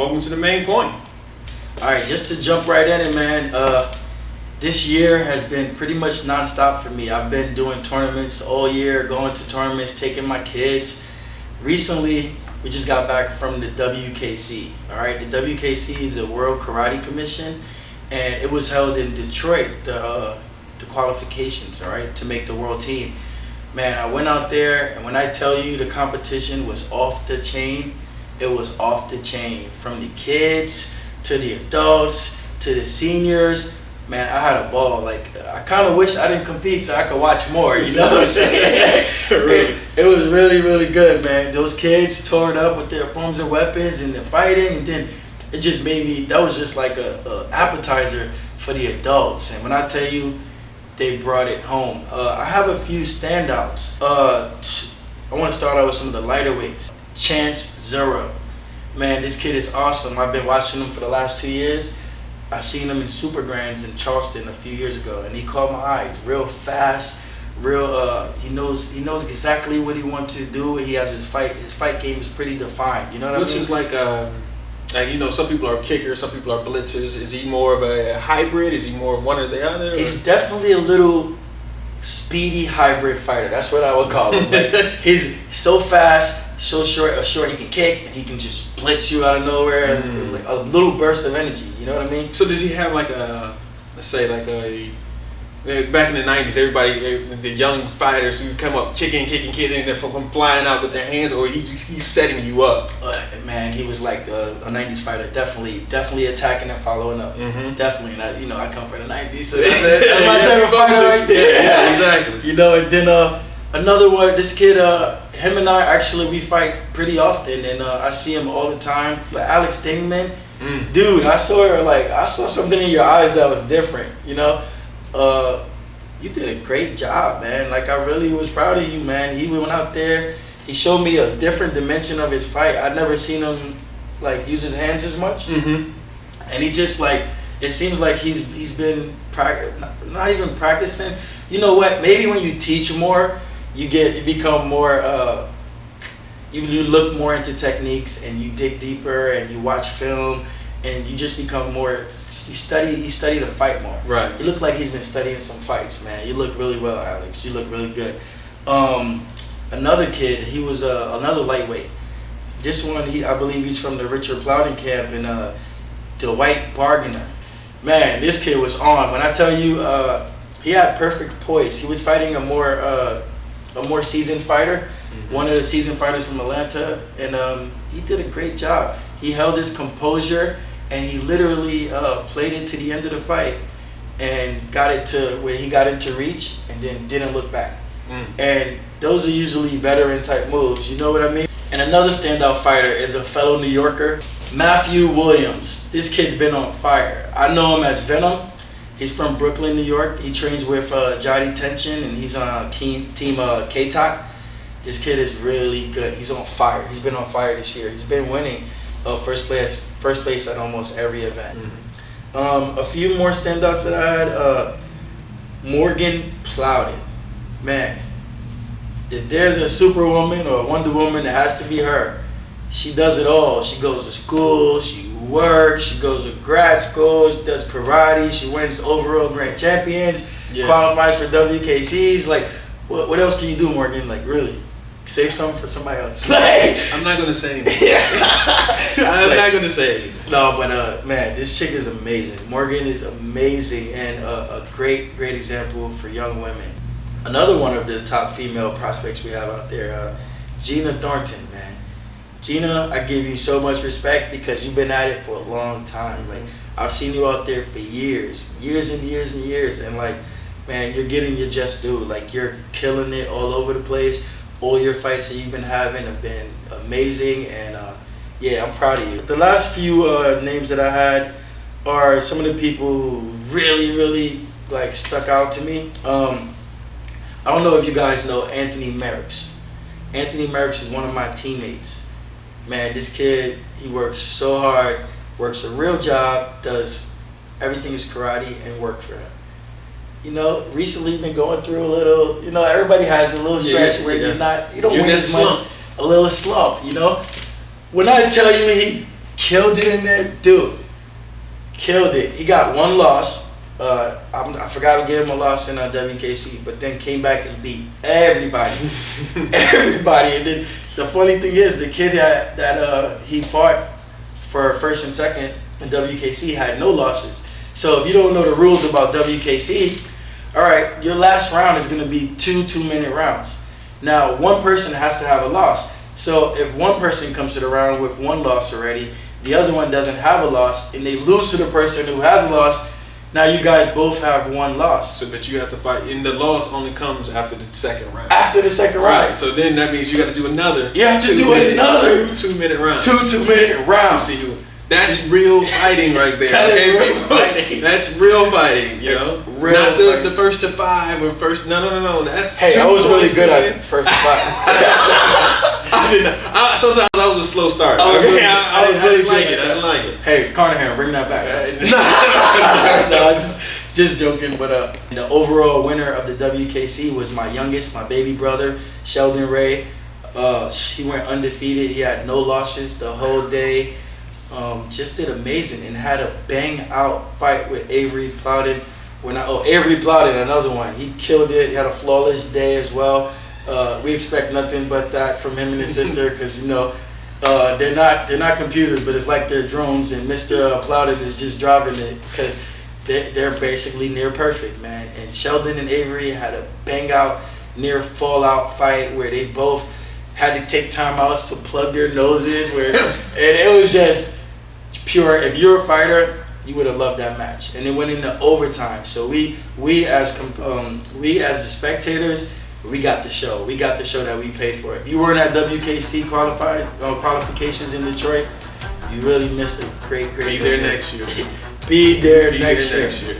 welcome to the main point. All right, just to jump right in it, man. This year has been pretty much nonstop for me. I've been doing tournaments all year, going to tournaments, taking my kids. Recently, we just got back from the WKC. All right, the WKC is the World Karate Commission, and it was held in Detroit. The qualifications, all right, to make the world team. Man, I went out there, and when I tell you the competition was off the chain, it was off the chain. From the kids to the adults to the seniors. Man, I had a ball. Like, I kind of wish I didn't compete so I could watch more, you know what I'm saying? It was really, really good, man. Those kids tore it up with their forms and weapons and the fighting, and then it just made me, that was just like a appetizer for the adults. And when I tell you, they brought it home. I have a few standouts. I want to start out with some of the lighter weights. Chance Zero. Man, this kid is awesome. I've been watching him for the last 2 years. I seen him in Super Grands in Charleston a few years ago, and he caught my eye. He's real fast, he knows exactly what he wants to do. He has his fight game is pretty defined. You know what I mean? Which is like you know, some people are kickers, some people are blitzers. Is he more of a hybrid? Is he more of one or the other? He's definitely a little speedy hybrid fighter. That's what I would call him. Like, he's so fast, so short he can kick, and he can just blitz you out of nowhere, like a little burst of energy. You know what I mean? So does he have like let's say like back in the 90s, everybody, the young fighters who come up kicking, and then from flying out with their hands, or he's setting you up? Man, he was like a 90s fighter, definitely attacking and following up. Definitely, and I come from the 90s, so that's my type of fighter right there. Yeah, exactly. You know, and then another one, this kid, him and I actually, we fight pretty often, and I see him all the time. But Alex Dingman, dude, I saw something in your eyes that was different, you know? You did a great job, man. Like, I really was proud of you, man. He went out there, he showed me a different dimension of his fight. I'd never seen him, like, use his hands as much. And he just, like, it seems like he's been not even practicing. You know what? Maybe when you teach more, you become more, you look more into techniques, and you dig deeper, and you watch film, and you just become more, you study the fight more. Right. You look like he's been studying some fights, man. You look really well, Alex. You look really good. Another kid, he was another lightweight. This one, I believe he's from the Richard Plowden camp in the White Bargainer. Man, this kid was on. When I tell you, he had perfect poise. He was fighting a more seasoned fighter, one of the seasoned fighters from Atlanta, and he did a great job. He held his composure, and he literally played it to the end of the fight and got it to where he got into reach and then didn't look back. And those are usually veteran type moves, you know what I mean? And another standout fighter is a fellow New Yorker, Matthew Williams. This kid's been on fire. I know him as Venom. He's from Brooklyn, New York. He trains with Jody Tension, and he's on team Kodaq. This kid is really good. He's on fire. He's been on fire this year. He's been winning first place at almost every event. A few more standouts that I had. Morgan Plowden. Man, if there's a superwoman or a Wonder Woman, it has to be her. She does it all. She goes to school, she works, she goes to grad school, she does karate, she wins overall grand champions, qualifies for WKCs. Like, what else can you do, Morgan? Like, really? Save something for somebody else. Like, I'm not gonna say anything. I'm not gonna say anything. No, but man, this chick is amazing. Morgan is amazing, and a great example for young women. Another one of the top female prospects we have out there, Gina Thornton, man. Gina, I give you so much respect because you've been at it for a long time. Like, I've seen you out there for years and years, and like, man, you're getting your just due. Like, you're killing it all over the place. All your fights that you've been having have been amazing, and yeah, I'm proud of you. The last few names that I had are some of the people who really like stuck out to me. I don't know if you guys know Anthony Merricks. Anthony Merricks is one of my teammates. Man, this kid, he works so hard, works a real job, does everything is karate and work for him. You know, recently been going through a little, you know, everybody has a little stretch where you don't win as much, a little slump, you know. When I tell you killed it in there, dude. Killed it. He got one loss. I forgot to give him a loss in WKC, but then came back and beat everybody, everybody. And then the funny thing is, the kid that he fought for first and second in WKC had no losses. So if you don't know the rules about WKC, all right, your last round is going to be 2-2-minute rounds. Now, one person has to have a loss. So if one person comes to the round with one loss already, the other one doesn't have a loss, and they lose to the person who has a loss, now you guys both have one loss. So that you have to fight, and the loss only comes after the second round. After the second round. Right. So then that means you got to do another. You have to do another 2-2-minute rounds. 2-2-minute rounds. To see who. That's real fighting right there. That is real fighting. That's real fighting, you know. Real Not fighting. the first to 5 or first. No. That's. Hey, 2 I was really points good in. at the first fight. I didn't. Sometimes I was a slow start. I was really I good didn't at that. like it. Hey, Carnahan, bring that back. No, just joking. But the overall winner of the WKC was my youngest, my baby brother, Sheldon Ray. He went undefeated. He had no losses the whole day. Just did amazing and had a bang out fight with Avery Plowden. Avery Plowden, another one. He killed it. He had a flawless day as well. We expect nothing but that from him and his sister, because they're not computers, but it's like they're drones, and Mr. Plowden is just driving it because they're basically near perfect, man. And Sheldon and Avery had a bang out, near fallout fight where they both had to take timeouts to plug their noses, and it was just pure. If you're a fighter, you would have loved that match, and it went into overtime. So we as the spectators, we got the show. We got the show that we paid for. If you weren't at WKC qualifications in Detroit, you really missed a great. Be there next year. Be there next year.